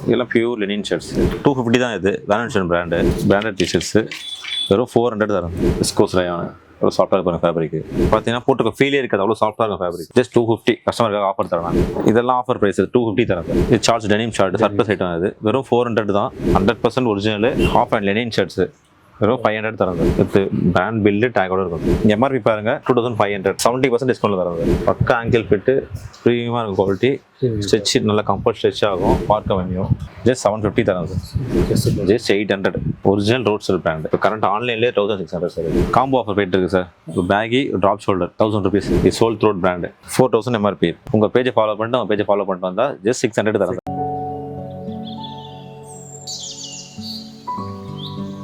இதெல்லாம் pure Lenin shirts 250 தான். இது வேலன்ஷன் பிராண்டட் டிஷர்ட்ஸ் வெறும் 400 தரும். விஸ்கோஸ் ரயான் ஒரு சாஃப்டாக இருக்கும் ஃபேப்ரிக். பார்த்தீங்கன்னா போட்டுக்க ஃபீலே இருக்காது, அவ்வளோ சாஃப்டாக இருக்கும் ஃபேப்ரிக். ஜஸ்ட் 250 கஸ்டமருக்காக ஆஃபர் தரேன். இதெல்லாம் ஆஃபர் ப்ரைஸ் 250 தரேன். இது charge denim shirt surplus item. அது வெறும் 400 தான். 100% original half and Lenin shirts வெறும் 500 தரது. வித் பிராண்ட் பில்லு டேக்கோட இருக்கும். எம்ஆர்பி பாருங்க 2500, 70% டிஸ்கவுண்ட்ல தரது. பக்கா ஆங்கிள் ஃபிட்டு, ப்ரீமியமாக இருக்கும் குவாலிட்டி, ஸ்ட்ரெச் நல்லா கம்ஃபர்ட் ஸ்ட்ரெச் ஆகும், பார்க்க வேண்டியும். ஜஸ்ட் 750 தரது. Just 800 original road style brand. இப்போ கரண்ட் ஆன்லைன்லேயே 1600 சார். காம்போ ஆஃபர் போயிட்டு இருக்கு sir. Baggy drop shoulder 1000 rupees. இது சோல் த்ரோட் பிராண்ட் 4000 எம்ஆர்பி. உங்கள் பேஜை ஃபாலோ பண்ணிட்டு உங்கள் பேஜை ஃபாலோ பண்ணிட்டு வந்தால் ஜஸ்ட் 600 தரது.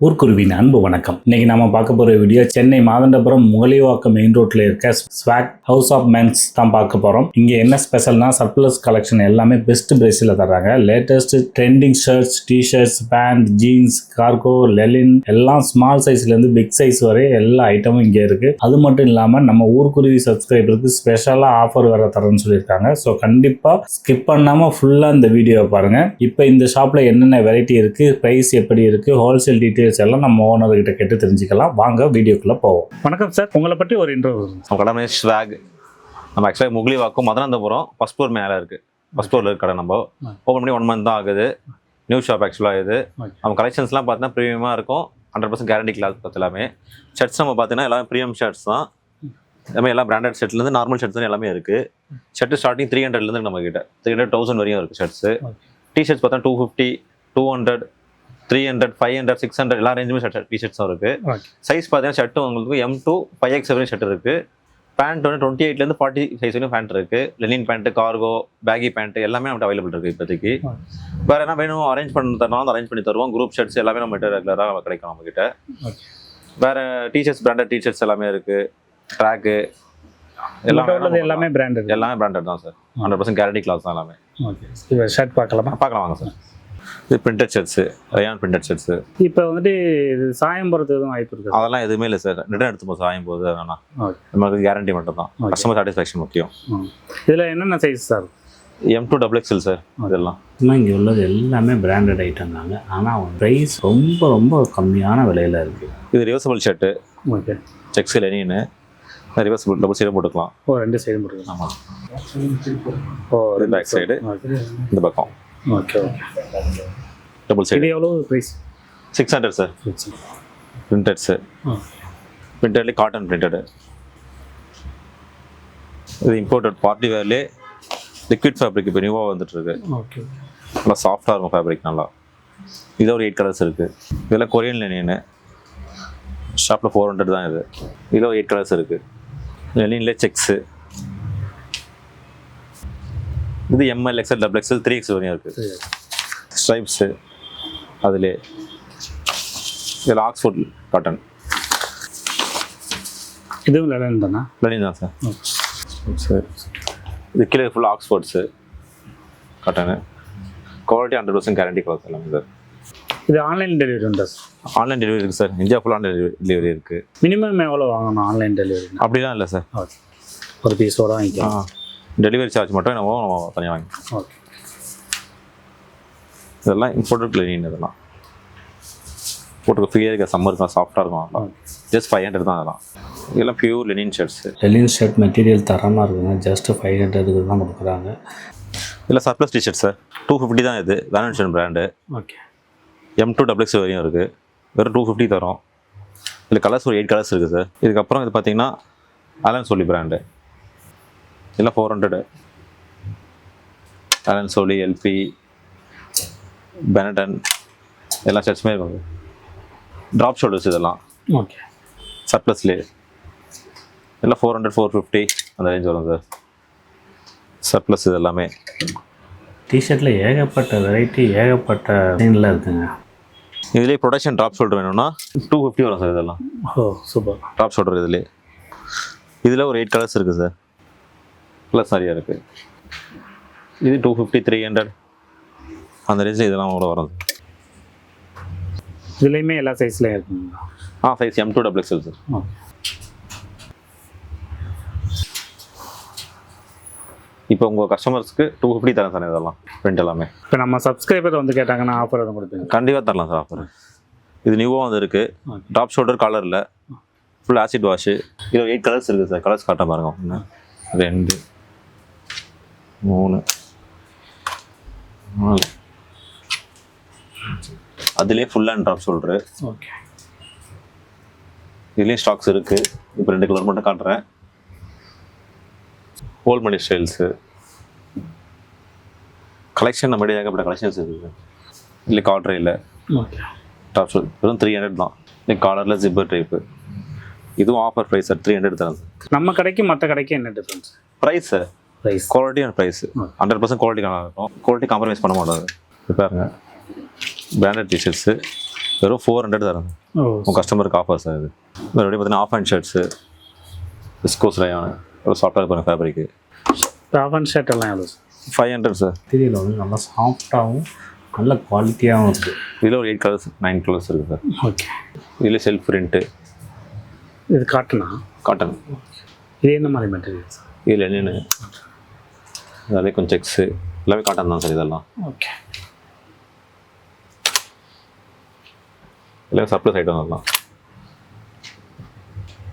ஊர்க்குருவின் அன்பு வணக்கம். இன்னைக்கு நம்ம பார்க்க போற வீடியோ சென்னை மாதண்டபுரம் முகலிவாக்கம் மெயின் ரோட்ல இருக்க ஸ்வாக் ஹவுஸ் ஆஃப் மென்ஸ் தான் பார்க்க போறோம். இங்க என்ன ஸ்பெஷல்னா சர்ப்ளஸ் கலெக்ஷன் எல்லாமே பெஸ்ட் பிரைஸ்ல தர்றாங்க. Latest trending shirts, t-shirts, pant, jeans, cargo, linen எல்லாம் ஸ்மால் சைஸ்ல இருந்து பிக் சைஸ் வரை எல்லா ஐட்டமும் இங்க இருக்கு. அது மட்டும் இல்லாம நம்ம ஊர்க்குருவி சப்ஸ்கிரைபருக்கு ஸ்பெஷலா ஆஃபர் வேற தரேன்னு சொல்லியிருக்காங்க. ஸோ கண்டிப்பா ஸ்கிப் பண்ணாம ஃபுல்லா இந்த வீடியோவை பாருங்க. இப்போ இந்த ஷாப்ல என்னென்ன வெரைட்டி இருக்கு, பிரைஸ் எப்படி இருக்கு, ஹோல்சேல் டீடைல்ஸ் எல்லாம் நம்ம ஓனர் கிட்ட கேட்டு தெரிஞ்சுக்கலாம். வாங்க வீடியோக்குள்ள போவோம். வணக்கம் சார், உங்களை பற்றி ஒரு இன்ட்ரோவியூ. நம்ம கடை ஸ்வாக். நம்ம ஆக்சுவலாக முகலிவாக்கம் மதுராந்தபுரம் ஃபர்ஸ்ட் ஃப்ளோர் மேலே இருக்கு. ஃபர்ஸ்ட் ஃப்ளோரில் இருக்க கடை. நம்ம ஓப்பன் பண்ணி 1 month தான் ஆகுது. நியூ ஷாப் ஆக்சுவலாக இது. நம்ம கலெக்ஷன்ஸ்லாம் பார்த்தீங்கன்னா ப்ரீமியமாக இருக்கும். 100% கேரண்டி கிளாஸ் பார்த்து எல்லாமே. ஷர்ட்ஸ் நம்ம பார்த்தீங்கன்னா எல்லாமே ப்ரீமியம் ஷர்ட்ஸ் தான். எல்லாமே எல்லாம் பிராண்டட் ஷர்ட்லேருந்து நார்மல் ஷர்ட்ஸ் எல்லாமே இருக்குது. ஷர்ட் ஸ்டார்டிங் 300லேருந்து நம்ம கிட்ட 300,000 வரையும் இருக்குது ஷர்ட்ஸு. டிஷர்ட்ஸ் பார்த்தா 250, 200, 300, 500, 600 எல்லா ரேஞ்சுமே டிஷர்ட்ஸும் இருக்குது. சைஸ் பார்த்தீங்கன்னா ஷர்ட்டு உங்களுக்கு M to 5X வரையும் ஷர்ட் இருக்குது. பேண்ட் வந்து 28லேருந்து 40 சைஸ் வரையும் பேண்ட் இருக்குது. Lenin pant, cargo, baggy pant எல்லாமே நம்மகிட்ட அவைலபிள் இருக்குது இப்போதைக்கு. வேறு என்ன வேணும் அரேஞ்ச் பண்ணி தரணும், அரேஞ்ச் பண்ணி தருவோம். குரூப் ஷர்ட்ஸ் எல்லாமே நம்மகிட்ட ரெகுலராக கிடைக்கும் நம்மகிட்ட. வேறு டிஷர்ட்ஸ் பிராண்டட் டிஷர்ட்ஸ் எல்லாமே இருக்குது. ட்ராக்கு எல்லாமே பிராண்டட். எல்லாமே பிராண்டட் தான் சார். 100% கேரண்டி கிளாஸ் தான் எல்லாமே. ஓகே, ஷர்ட் பார்க்கலாம் வாங்க சார். இது printed shirts, rayon printed shirts. இப்போ வந்துட்டு இது சாயம் போகிறது எதுவும் வாய்ப்பு இருக்குது? அதெல்லாம் எதுவுமே இல்லை சார். ரிட்டர்ன் எடுத்து சாயம் போகுது. அதனால் நமக்கு கேரண்டி மட்டும் தான். கஸ்டமர் சாட்டிஸ்ஃபேக்ஷன் முக்கியம். இதில் என்னென்ன size sir? M to XXL sir. இதெல்லாம் இங்கே உள்ளது எல்லாமே பிராண்டட் ஐட்டம் தாங்க. ஆனால் ப்ரைஸ் ரொம்ப ரொம்ப கம்மியான விலையில் இருக்குது. இது ரிவர்சபிள் ஷர்ட்டு. ஓகே, செக்ஸ் லெனின்னு ரிவர்சபிள் டபுள் சைடும் போட்டுக்கலாம். 2 சைடும் போட்டுக்கலாம். ஆமாம். பேக் சைடு இந்த பக்கம். Okay double side. இது எவ்வளோ ப்ரைஸ்? 600 சார். பிரிண்டட்ஸு. பிரிண்டட்லேயே காட்டன் பிரிண்டடு. இது இம்போர்ட்டட் பார்ட்டி வேர்லே லிக்விட் ஃபேப்ரிக் இப்போ நியூவாக வந்துட்டுருக்கு. ஓகே, நல்லா சாஃப்டாக இருக்கும் ஃபேப்ரிக் நல்லா. இதில் ஒரு 8 கலர்ஸ் இருக்குது. இதெல்லாம் கொரியன் லெனின்னு ஷாப்பில் 400 தான். இது இதில் ஒரு 8 கலர்ஸ் இருக்குது. லெனின்லேயே செக்ஸு. இது ML, XL, XXL, 3X வரையும் இருக்குது. ஸ்ட்ரைப்ஸு அதிலே. இதில் ஆக்ஸ்ஃபோர்ட் காட்டன். இதுவும் லெனின் தானா? லெனின் தான் சார். சரி, இது கீழே ஃபுல்லாக ஆக்ஸ்ஃபோர்ட்ஸு காட்டனு. குவாலிட்டி 100% கேரண்டி கிளாஸ் எல்லாமே சார். இது ஆன்லைன் டெலிவரி உண்டா சார்? ஆன்லைன் டெலிவரி இருக்குது sir. India full online delivery இருக்குது. மினிமம் எவ்வளோ வாங்கணும் ஆன்லைன் டெலிவரி? அப்படிலாம் இல்லை சார். ஓகே, ஒரு பீஸோட வாங்கிக்கலாம். டெலிவரி சார்ஜ் மட்டும் நம்ம தனியாக வாங்கி. ஓகே, இதெல்லாம் இம்போர்ட்டட் லெனின். இதெல்லாம் போட்டுக்க ஃப்ரீயாக இருக்க சம்மருக்கு சாஃப்டாக இருக்கும். ஜஸ்ட் 500 தான். அதெல்லாம் இதெல்லாம் pure Lenin shirts. Lenin shirt material தரமாக இருக்குங்க. ஜஸ்ட் 500 தான் கொடுக்குறாங்க. இல்லை சர்ப்ளஸ் டிஷர்ட் சார். 250 தான். இது வேலன்ஷன் brand. Okay, M to XXL வரையும் இருக்குது. வெறும் 250 தரும். இதில் கலர்ஸ் ஒரு 8 கலர்ஸ் இருக்குது சார். இதுக்கப்புறம் இது பார்த்தீங்கன்னா அலன் சோலி பிராண்டு. இதெல்லாம் 400. அலன் சோலி, LP, பெனடன் எல்லா ஷர்ட்ஸுமே இருக்கும். ட்ராப் ஷோல்டர்ஸ் இதெல்லாம். ஓகே, சர்ப்ளஸ்லேயே எல்லாம் 400, 450 அந்த ரேஞ்ச் வரும் சார். சர்ப்ளஸ் இது எல்லாமே. டிஷர்ட்டில் ஏகப்பட்ட வெரைட்டி, ஏகப்பட்ட டிசைனில் இருக்குங்க. இதுலேயே ப்ரொடக்ஷன் ட்ராப் ஷோல்டர் வேணும்னா 250 வரும் சார். இதெல்லாம் சூப்பர் ட்ராப் ஷோல்டர். இதுலேயே இதில் ஒரு 8 கலர்ஸ் இருக்குது சார். ப்ளஸ் நிறையா இருக்குது. இது 250, 300 அந்த ரேஞ்சில் இதெல்லாம் கூட வரும். இதுலேயுமே எல்லா சைஸ்லையும் இருக்குங்களா? Size M to XXL sir. இப்போ உங்கள் கஸ்டமர்ஸ்க்கு 250 தரேன் சார் இதெல்லாம் பிரிண்ட் எல்லாமே. இப்போ நம்ம சப்ஸ்கிரைபர் வந்து கேட்டாங்கன்னா ஆஃபர் எதுவும் கொடுப்பீங்க? கண்டிப்பாக தரலாம் சார் ஆஃபர். இது நியூவாக வந்து இருக்குது. டாப் ஷோல்டர் கலரில் ஃபுல் ஆசிட் வாஷு. இதில் 8 கலர்ஸ் இருக்குது சார். கலர்ஸ் காட்ட பாருங்க. 1 2 3 4. அதுலேயே full and top shoulder. Okay. இதுலேயும் ஸ்டாக்ஸ் இருக்குது. இப்போ 2 கலர் மட்டும் காட்டுறேன். ஹோல் மணி ஸ்டைல்ஸு கலெக்ஷன் நம்ம ஏகப்பட்ட கலெக்ஷன்ஸ் இருக்குது. இல்லை காட்ரே இல்லை. ஓகே. டாப் ஷோல் வெறும் 300 தான். இல்லை காலரில் ஜிப்பர் டைப்பு. இதுவும் ஆஃபர் ப்ரைஸ் சார். 300 தரேன் சார். நம்ம கடைக்கு மற்ற கடைக்கு என்ன difference? Price sir. Price quality and price 100% quality நல்லா இருக்கும். குவாலிட்டி காம்ப்ரமைஸ் பண்ண மாட்டாது. இப்போ பாருங்க பிராண்டட் டிஷர்ட்ஸு வெறும் 400 தரேன். உங்கள் கஸ்டமருக்கு ஆஃபர் சார். இது மறுபடியும் பார்த்தீங்கன்னா half hand shirts viscose rayon ஒரு சாஃப்டாக இருப்பாங்க ஃபேப்ரிக்கு. ஆஃப் அண்ட் ஷர்ட் எல்லாம் எவ்வளோ? 500 சார். தெரியல வந்து நல்லா சாஃப்டாகவும் நல்ல குவாலிட்டியாகவும் இருக்குது. இதில் ஒரு 8 கலர்ஸ் 9 கலர்ஸ் இருக்குது சார். ஓகே. இதில் செல்ஃப் பிரிண்ட்டு. இது காட்டனா? காட்டன். இது என்ன மாதிரி மெட்டீரியல்ஸ்? இதில் என்னென்னு அதிலே கொஞ்சம் செக்ஸு எல்லாமே காட்டன் தான் சார். இதெல்லாம் ஓகே. இல்லை சர்ப்ளஸ் ஐட்டம் அதெல்லாம்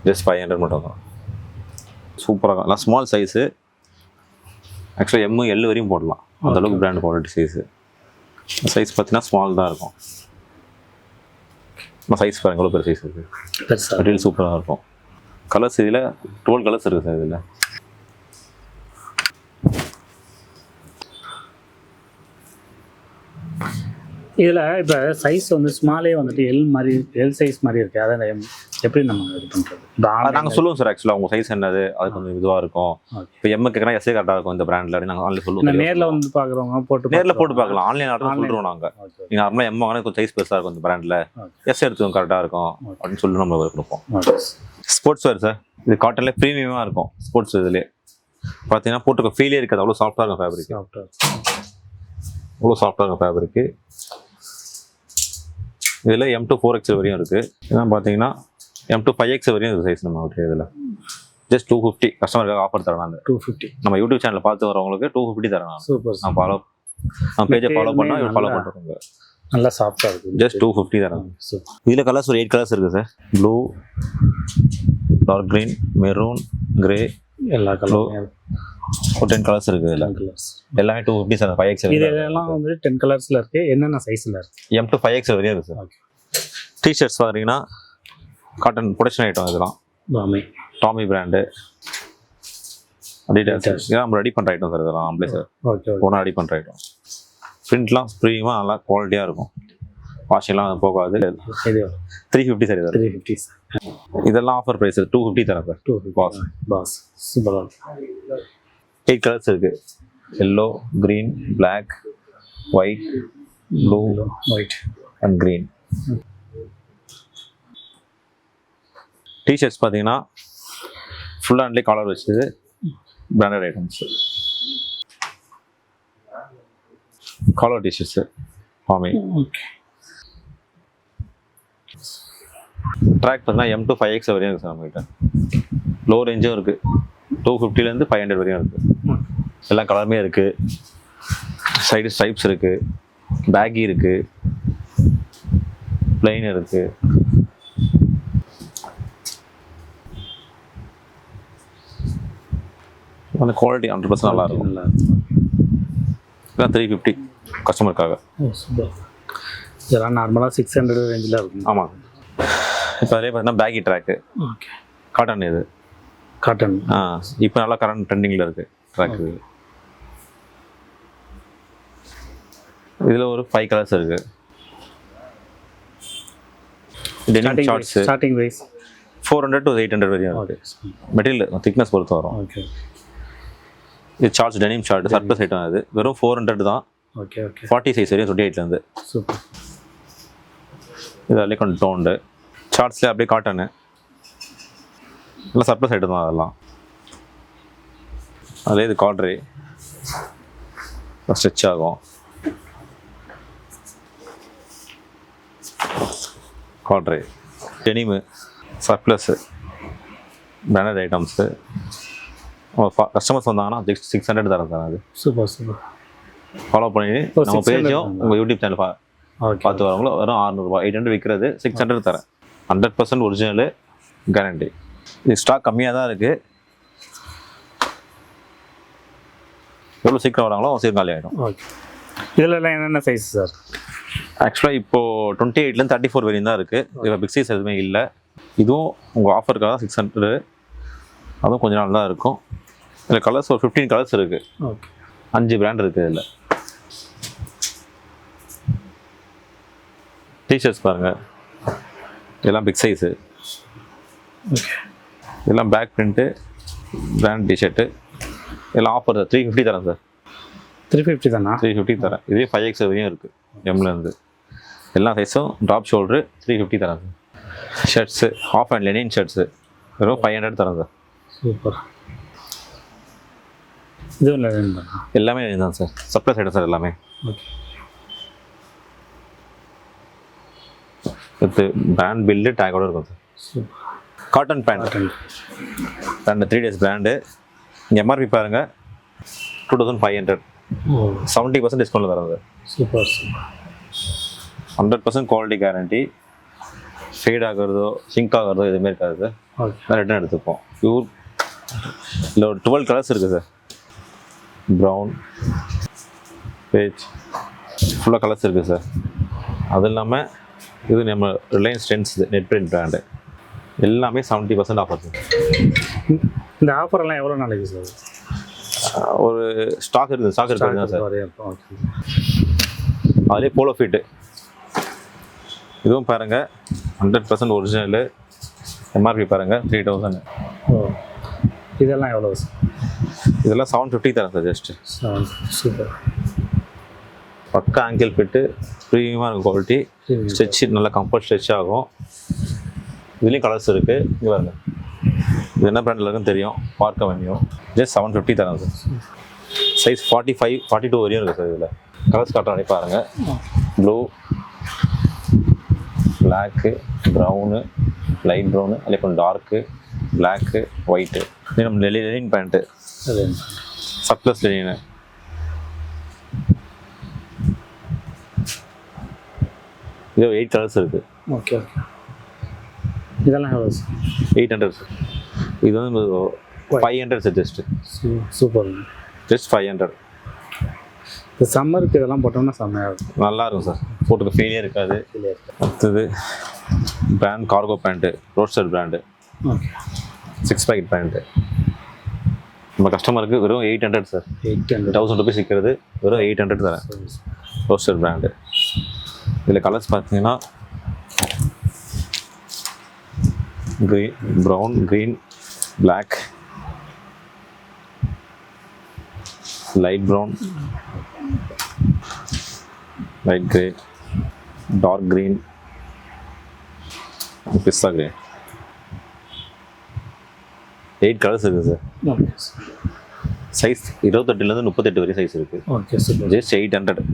ஜஸ்ட் 500 மட்டும் தான். சூப்பராக எல்லாம் ஸ்மால் சைஸு. ஆக்சுவலாக M L வரையும் போடலாம். அந்தளவுக்கு பிராண்ட் குவாலிட்டி சைஸு. சைஸ் பார்த்தீங்கன்னா ஸ்மால் தான் இருக்கும். சைஸ் பாருங்க எவ்வளோ பெரிய சைஸ் இருக்குது. மெட்டீரியல் சூப்பராக இருக்கும். கலர்ஸ் இதில் 12 கலர்ஸ் இருக்குது சார். இதில் இதில் இப்போ சைஸ் வந்து ஸ்மாலே வந்துட்டு எல் சைஸ் மாதிரி இருக்குது. அதை எப்படி நம்ம இது பண்ணுறது? நாங்கள் சொல்லுவோம் சார். ஆக்சுவலாக உங்கள் சைஸ் என்னது அது கொஞ்சம் இதுவாக இருக்கும். இப்போ M கேட்குறா S கரெக்டாக இருக்கும் இந்த பிராண்டில் அப்படின்னு நாங்கள் ஆன்லைன் சொல்லுவோம். நேரில் வந்து பார்க்குறவங்க நேரில் போட்டு பார்க்கலாம். ஆன்லைன் ஆர்டர் சொல்கிறோம் நாங்கள். நீங்கள் நார்மலாக M வாங்கினா கொஞ்சம் சைஸ் பெருசாக இருக்கும் இந்த பிராண்டில். S எடுத்துக்கோங்க கரெக்டாக இருக்கும் அப்படின்னு சொல்லி நம்ம கொடுப்போம். ஸ்போர்ட்ஸ் வேர் சார். இது காட்டன்லேயே ப்ரீமியமாக இருக்கும். ஸ்போர்ட்ஸ் இதுலேயே பார்த்தீங்கன்னா போட்டுக்க ஃபீலே இருக்காது. அவ்வளோ சாஃப்டாக இருக்கும் ஃபேப்ரிக். அவ்வளோ சாஃப்டாக இருக்கும் ஃபேப்ரிக்கு. இதில் M to 4XL வரையும் இருக்குது. இதெல்லாம் பார்த்தீங்கன்னா M to 5XL வரையும் இருக்குது சைஸ் நம்ம விட்டு. இதில் ஜஸ்ட் 250 கஸ்டமருக்காக ஆஃபர் தரேன். நான் 250 நம்ம யூடியூப் சேனல் பார்த்து வரவங்களுக்கு 250 தரேன். சூப்பர். நான் பேஜை ஃபாலோ பண்ணால் ஃபாலோ பண்ணுறவங்க நல்லா சாஃப்டாக இருக்குது. ஜஸ்ட் 250 தரேன். இதில் கலர்ஸ் ஒரு 8 கலர்ஸ் இருக்குது sir. Blue, dark green, maroon, grey, எல்லா கலரும் ஒரு 10 கலர்ஸ் இருக்குது. இதில் எல்லாமே 250 சார். 5XL இதெல்லாம் வந்து 10 கலர்ஸில் இருக்குது. என்னென்ன சைஸில் இருக்குது? M to 5XL வரையும் இருக்குது சார். டிஷர்ட்ஸ் பார்த்தீங்கன்னா காட்டன் ப்ரொடக்ஷன் ஐட்டம். இதெல்லாம் டாமி பிராண்டு அடிடாஸ். இதெல்லாம் நம்ம ரெடி பண்ணுற ஐட்டம் சார். இதெல்லாம் நம்மளே சார் ஒன்றா ரெடி பண்ணுற ஐட்டம். பிரிண்ட்லாம் ப்ரீமியமாக நல்லா குவாலிட்டியாக இருக்கும். வாஷிங்லாம் போகாது. 350 சார். 350 இதெல்லாம் ஆஃபர் ப்ரைஸ் 250 தரேன் சார். 250 பாஸ் சூப்பராக 8 கலர்ஸ் இருக்குது. Yellow, green, black, white, blue, white and green. T-shirts பார்த்தீங்கன்னா ஃபுல் ஹேண்ட்லேயே காலர் வச்சது பிராண்டட் ஐட்டம்ஸ். காலர் டிஷர்ட்ஸு ஃபார்மே. ட்ராக் பார்த்தீங்கன்னா M to 5XL வரையும் இருக்குது சார் நம்மகிட்ட. லோ ரேஞ்சும் இருக்குது. 250லேருந்து 500 வரையும் இருக்குது. எல்லா கலருமே இருக்குது. சைடு ஸ்ட்ரைப்ஸ் இருக்குது. பேக்கி இருக்குது. பிளைன் இருக்குது. அந்த குவாலிட்டி 100% நல்லா இருக்கும். இதெல்லாம் 350 கஸ்டமருக்காக. இதெல்லாம் நார்மலாக 600 ரேஞ்சில் இருக்கும். ஆமாம். இப்போ அதிலே பார்த்தீங்கன்னா பேக்கி ட்ராக்கு. ஓகே. காட்டன் இது. காட்டன். இப்போ நல்லா கரண்ட் ட்ரெண்டிங்கில் இருக்குது ட்ராக்கு. இதில் ஒரு 5 கலர்ஸ் இருக்குது. Denim shorts starting price 400 to 800 வரையும் இருக்குது. மெட்டீரியல் திக்னஸ் பொறுத்து வரும். ஓகே. இது shorts denim short surplus item. அது வெறும் 400 தான். Okay okay. 40 சைஸ் வரையும் 28லேருந்து. சூப்பர். இது அதிலே கொஞ்சம் டோண்டு ஷார்ட்ஸ்லேயே அப்படியே காட்டனு எல்லாம் சர்ப்ளஸ் ஐட்டம் தான். அதெல்லாம் அதிலே இது காட்ரே ஸ்ட்ரெச் ஆகும். காட்ரே டெனிமு சர்ப்ளஸ்ஸு பிராண்டட் ஐட்டம்ஸு கஸ்டமர்ஸ் வந்தாங்கன்னா 600 தரேன் சார். அது சூப்பர் சூப்பர். ஃபாலோ பண்ணி ஓ, நம்ம 600 பேஜும் தானா? உங்கள் யூடியூப் சேனல் ஓகே. பார்த்து வரவங்களோ வெறும் 600 800 விற்கிறது 600 தரேன். 100% ஒரிஜினலு, கேரண்டி. இது ஸ்டாக் கம்மியாக தான் இருக்குது. எவ்வளோ சீக்கிரம் வராங்களோ சீக்கிரம் காலி ஆகிடும். ஓகே. இதிலலாம் என்னென்ன சைஸ் சார்? ஆக்சுவலாக இப்போது 28லேருந்து 34 வரையும் தான் இருக்குது. இதில் பிக் சைஸ் எதுவுமே இல்லை. இதுவும் உங்கள் ஆஃபருக்காக தான் 600. அதுவும் கொஞ்ச நாள் தான் இருக்கும். இதில் கலர்ஸ் ஒரு 15 கலர்ஸ் இருக்குது. ஓகே. 5 பிராண்ட் இருக்குது இதில். டிஷர்ட்ஸ் பாருங்கள், இதெல்லாம் பிக் சைஸு. ஓகே. இதெல்லாம் பேக் பிரிண்ட்டு பிராண்ட் டிஷர்ட்டு. இதெல்லாம் ஆஃபர் 350 தரேன் சார். 350 தானா? 350 தரேன். இதே 5X வரையும் இருக்குது எம்லேருந்து. எல்லா சைஸும் ட்ராப் ஷோல்டரு 350 தரேன் sir. Shirts half hand linen shirts வெறும் 500 தரேன் சார். சூப்பர். இதுவும் லெனின் தானா? எல்லாமே லெனின் தான் சார். சப்ளை சைடு சார் எல்லாமே. ஓகே. வித் பிராண்ட் பில்லு டேக்கோட இருக்கும் சார். சூப்பர். Cotton pant. ரெண்டு 3 days பிராண்டு. இங்கே எம்ஆர்பி பாருங்கள் 2500. ஓ, 70% டிஸ்கவுண்ட்டில் தரோம் sir. Super super. 100% quality guarantee. Fade ஆகிறதோ சிங்க் ஆகிறதோ எதுவுமே இருக்காது சார். ஓகே. ரிட்டர்ன் எடுத்துப்போம். பியூர். இல்லை ஒரு 12 கலர்ஸ் இருக்குது சார். ப்ரௌன் பேஜ் ஃபுல்லாக கலர்ஸ் இருக்குது சார். அது இல்லாமல் இது நம்ம Reliance Trends net print brand. எல்லாமே 70% ஆஃபர் சார். இந்த ஆஃபர்லாம் எவ்வளோ நாளைக்கு சார்? ஒரு ஸ்டாக் இருக்குது சார். ஓகே. அதிலே போலோ ஃபிட்டு இதுவும் பாருங்கள் 100% ஒரிஜினலு. எம்ஆர்பி பாருங்கள் 3000. ஓ, இதெல்லாம் எவ்வளோ சார்? இதெல்லாம் 750 தரேன் சார் ஜஸ்ட்டு. சூப்பர். பக்கா ஆங்கிள் ஃபிட்டு, ப்ரீமியமாக இருக்கும் குவாலிட்டி. ஸ்ட்ரெச் நல்லா கம்ஃபர்ட் ஸ்ட்ரெச் ஆகும். இதுலேயும் கலர்ஸ் இருக்குது. இங்கே பாருங்க, இது என்ன பிராண்டில் இருக்குன்னு தெரியும். பார்க்க வேண்டியும் ஜஸ்ட் 750 தரேன் சார். சைஸ் 45, 42 வரையும் இருக்குது சார். இதில் கலர்ஸ் காட்டுற பாருங்கள். Blue, black, brown, light brown, அதே அப்புறம் டார்க்கு, பிளாக்கு, ஒயிட்டு. இது நம்ம லெனின் பேண்ட்டு, சப்ளஸ் லெனின்னு. இது 8 கலர்ஸ் இருக்குது. Okay okay. இதெல்லாம் எவ்வளோ சார்? 800 சார். இது வந்து 500 சார் ஜஸ்ட்டு. சூப்பர். ஜஸ்ட் 500. இந்த சம்மருக்கு இதெல்லாம் போட்டோம்னா செம்மையாக இருக்கும். நல்லா இருக்கும் சார். போட்டுக்கு ஃபெயிலியர் இருக்காது. அடுத்தது brand cargo pant, Roadster brand. Okay. 6 pocket pant. நம்ம கஸ்டமருக்கு வெறும் 800 சார். 800. 1000 ருபீஸ் விற்கிறது வெறும் 800 தரேன். Roadster brand. இதில் கலர்ஸ் பார்த்தீங்கன்னா green, brown, green, black, light brown, light grey, dark green, பிஸ்தா கிரே. 8 கலர்ஸ் இருக்குது சார். ஓகே. சைஸ் 28லேருந்து 38 வரையும் சைஸ் இருக்குது. Okay super. Just 800.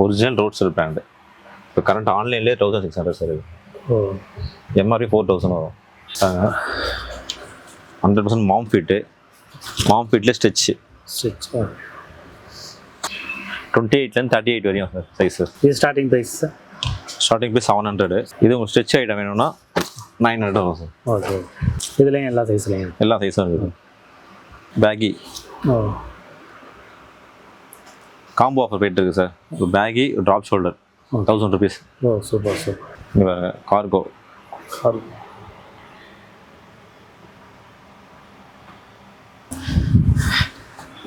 Original Roadster brand. இப்போ கரண்ட் ஆன்லைன்லேயே 1600 சார். இது ஓ, எம்ஆர்பி 4000 வரும். 100% மாம் ஃபிட்டு. மாம் ஃபிட்டில் ஸ்டிச்சு. ஸ்டிச். 28லேருந்து 38 வரையும் சார் சைஸு. இது starting price sir? Starting price 700. இது உங்களுக்கு ஸ்டிச் ஐட்டம் வேணும்னா 900 வரும் சார். ஓகே. இதுலேயும் எல்லா சைஸ்லையும் எல்லா சைஸும் இருக்குது. பேகி ஓ, காம்போ ஆஃபர் போயிட்டு இருக்குது சார். இப்போ baggy drop shoulder 1000 rupees. Oh super super. இங்கே பாருங்க, கார்கோ.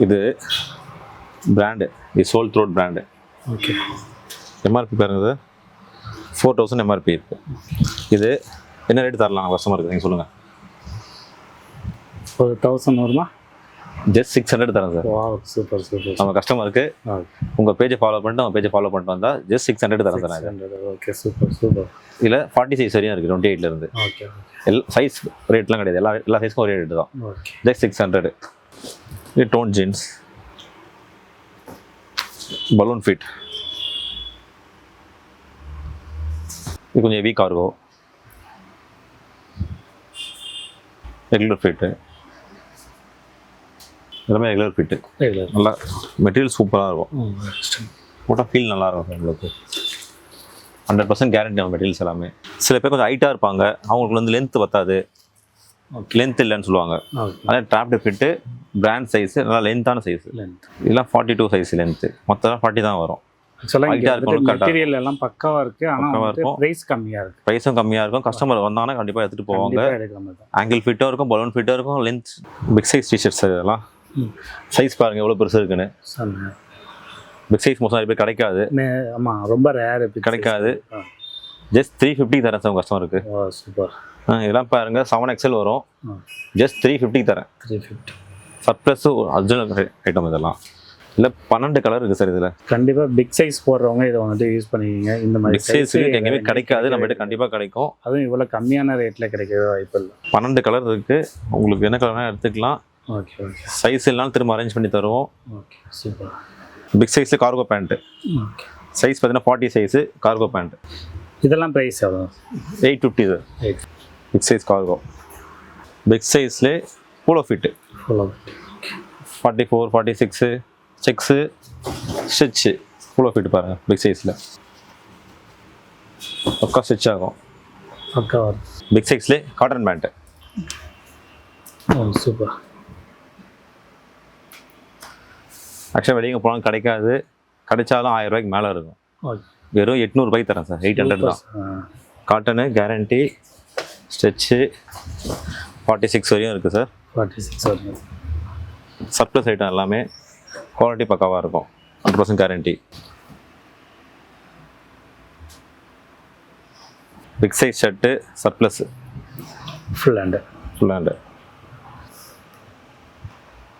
இது பிராண்டு, இது சோல் த்ரோட் பிராண்டு. ஓகே. எம்ஆர்பி பாருங்க சார், 4000 எம்ஆர்பி இருக்குது. இது என்ன ரேட்டு தரலாம் கஸ்டமருக்கு நீங்கள் சொல்லுங்கள். ஒரு 1000 வருமா? ஜஸ்ட் 600 தரேன் சார். வா, சூப்பர் சூப்பர். நம்ம கஸ்டமருக்கு உங்கள் பேஜை ஃபாலோ பண்ணிட்டு அவங்க பேஜை ஃபாலோ பண்ணிட்டு வந்தால் ஜஸ்ட் 600 தரேன் சார். 600. Okay super super. இதில் 40 சைஸ் வரையும் இருக்குது 28லேருந்து. ஓகே. சைஸ் ரேட்லாம் கிடையாது. எல்லா சைஸ்க்கும் ஒரே ரேட்டு தான். ஓகே. ஜஸ்ட் 600. இது டோன் ஜீன்ஸ், பலூன் ஃபிட். இது கொஞ்சம் ஹெவி கார்கோ, ரெகுலர் ஃபிட்டு. எல்லாமே ரெகுலர் ஃபிட்டு. ரெகுலர். நல்லா மெட்டீரியல் சூப்பராக இருக்கும். போட்டால் ஃபீல் நல்லா இருக்கும் உங்களுக்கு. 100% கேரண்டி நம்ம மெட்டீரியல்ஸ் எல்லாமே. சில பேர் கொஞ்சம் ஹைட்டாக இருப்பாங்க, அவங்களுக்கு வந்து லென்த் பத்தாது, லென்த் இல்லைன்னு சொல்லுவாங்க. அதே ட்ராப்டு ஃபிட்டு பிராண்ட் சைஸு, நல்லா லென்த்தான சைஸு. இதெல்லாம் 42 சைஸ் லென்த்து, மொத்தம் 40 தான் வரும். ஹைட்டாக இருக்கும், மெட்டீரியல் எல்லாம் பக்காவாக இருக்குது. ஆனால் ப்ரைஸ் கம்மியாக இருக்குது. ப்ரைஸும் கம்மியாக இருக்கும். கஸ்டமர் வந்தாங்கன்னா கண்டிப்பாக எடுத்துகிட்டு போவாங்க. ஆங்கிள் ஃபிட்டும் இருக்கும், பலூன் ஃபிட்டும் இருக்கும், லென்த் பிக் சைஸ் டிஷர்ட்ஸ் இதெல்லாம். சைஸ் பாருங்கள் எவ்வளோ பெருசு இருக்குன்னு. பிக் சைஸ் மோஸ்ட் நிறைய பேர் கிடைக்காது. ஆமாம், ரொம்ப ரேர் கிடைக்காது. ஜஸ்ட் 350 தரேன் சார் கஸ்டமருக்கு. சூப்பர். இதெல்லாம் பாருங்கள் 7XL வரும். ஜஸ்ட் 350 தரேன். 350 சர்ப்ளஸ் அர்ஜுனல் ஐட்டம் இதெல்லாம். இல்லை 12 கலர் இருக்குது சார் இதில். கண்டிப்பாக பிக் சைஸ் போடுறவங்க இதை வந்துட்டு யூஸ் பண்ணிக்கிங்க. இந்த மாதிரி பிக் சைஸுக்கு எங்கேயுமே கிடைக்காது, நம்மகிட்ட கண்டிப்பாக கிடைக்கும். அதுவும் இவ்வளோ கம்மியான ரேட்டில் கிடைக்கவே வாய்ப்பு இல்லை. 12 கலர் இருக்குது, உங்களுக்கு என்ன கலர்னா எடுத்துக்கலாம். Okay okay. சைஸ் எல்லாம் திரும்ப அரேஞ்ச் பண்ணி தருவோம். Okay super. பிக் சைஸில் கார்கோ பேண்ட்டு. ஓகே. சைஸ் பார்த்தீங்கன்னா 40 சைஸு கார்கோ பேண்ட். இதெல்லாம் ப்ரைஸ் எவ்வளோ? 850 sir. Big size cargo. Big சைஸ்லே போலோ ஃபிட்டு. 44 46 செக்ஸு ஸ்டிச்சு போலோ ஃபிட் பாருங்கள். பிக் சைஸில் பக்கா ஸ்டிச் ஆகும். பக்கா. பிக் சைஸ்லே காட்டன் பேண்ட்டு. சூப்பர். ஆக்சுவலாக வெளியே போனால் கிடைக்காது, கிடைச்சாலும் 1000 ரூபாய்க்கு மேலே இருக்கும். வெறும் 800 ரூபாய்க்கு தரேன் சார். 800 தான். Cotton guarantee. ஸ்டிச்சு 46 வரையும் இருக்குது சார். 46 வரையும். சர்ப்ளஸ் ஐட்டம் எல்லாமே குவாலிட்டி பக்காவாக இருக்கும். 100% guarantee. Big size shirt surplus full hand. Full hand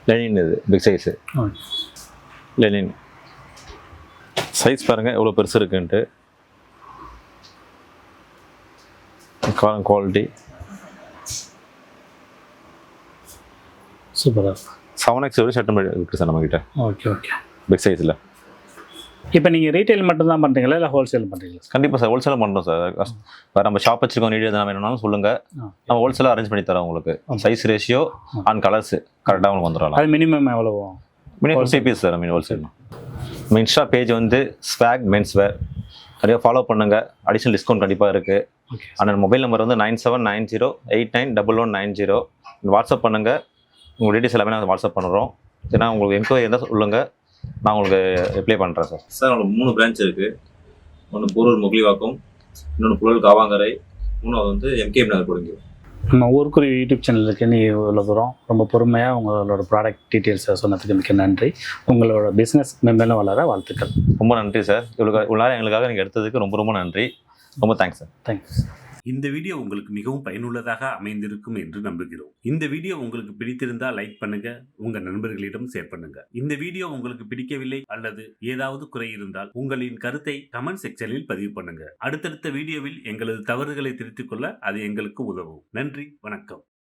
linen. இது பிக் சைஸு லெனின். சைஸ் பாருங்கள் எவ்வளோ பெருசு இருக்குன்ட்டு. குவாலிட்டி சூப்பராக. 7XL வரை ஷர்ட் இருக்குது சார் நம்மக்கிட்ட. Okay okay. பிக் சைஸில். இப்போ நீங்கள் ரீட்டைல் மட்டும்தான் பண்ணுறீங்களா இல்லை ஹோல்சேல் பண்ணுறீங்களா? கண்டிப்பாக சார் ஹோல்சேலும் பண்ணுறோம் சார். வேறு நம்ம ஷாப் வச்சுருக்கோம், நீட் எதனா வேணும்னாலும் சொல்லுங்கள், நம்ம ஹோல்சேலாக அரேஞ்ச் பண்ணி தரோம் உங்களுக்கு. சைஸ் ரேஷியோ அண்ட் கலர்ஸ் கரெக்டாக உங்களுக்கு வந்துடலாம். அது மினிமம் எவ்வளோ? Minimum 50 piece sir. ஹோல்சேல். நம்ம இன்ஸ்டா பேஜ் வந்து ஸ்வாக் மென்ஸ் வேர், நிறைய ஃபாலோ பண்ணுங்கள். அடிஷனல் டிஸ்கவுண்ட் கண்டிப்பாக இருக்குது. அண்ட் மொபைல் நம்பர் வந்து 9790891190. வாட்ஸ்அப் பண்ணுங்கள், உங்கள் டீட்டெயில்ஸ் எல்லாமே நாங்கள் வாட்ஸ்அப் பண்ணுறோம். ஏன்னா உங்களுக்கு என்கொயரி இருந்தால் சொல்லுங்கள், நான் உங்களுக்கு ரிப்ளை பண்ணுறேன் சார். சார் உங்களுக்கு 3 பிரான்ச் இருக்குது. ஒன்று போரூர் முகிலிவாக்கம், இன்னொன்று புழல் காவாங்கரை, மூணாவது வந்து எம்கேஎம் நகர் கொடுங்க. நம்ம ஊருக்குரிய யூடியூப் சேனலுக்கு நீ இவ்வளோ தூரம் ரொம்ப பொறுமையாக உங்களோட ப்ராடக்ட் டீட்டெயில்ஸை சொன்னதுக்கு மிக்க நன்றி. உங்களோட பிஸ்னஸ் மென்மேலும் வளர வாழ்த்துக்கள். ரொம்ப நன்றி சார். இவ்வளோ நேரம் எங்களுக்காக நீங்கள் எடுத்ததுக்கு ரொம்ப ரொம்ப நன்றி. ரொம்ப தேங்க்ஸ் சார். தேங்க்ஸ். இந்த வீடியோ உங்களுக்கு மிகவும் பயனுள்ளதாக அமைந்திருக்கும் என்று நம்புகிறோம். இந்த வீடியோ உங்களுக்கு பிடித்திருந்தால் லைக் பண்ணுங்க, உங்க நண்பர்களிடம் ஷேர் பண்ணுங்க. இந்த வீடியோ உங்களுக்கு பிடிக்கவில்லை அல்லது ஏதாவது குறை இருந்தால் உங்களின் கருத்தை கமெண்ட் செக்ஷனில் பதிவு பண்ணுங்க. அடுத்தடுத்த வீடியோவில் எங்களது தவறுகளை திருத்திக் கொள்ள அது எங்களுக்கு உதவும். நன்றி, வணக்கம்.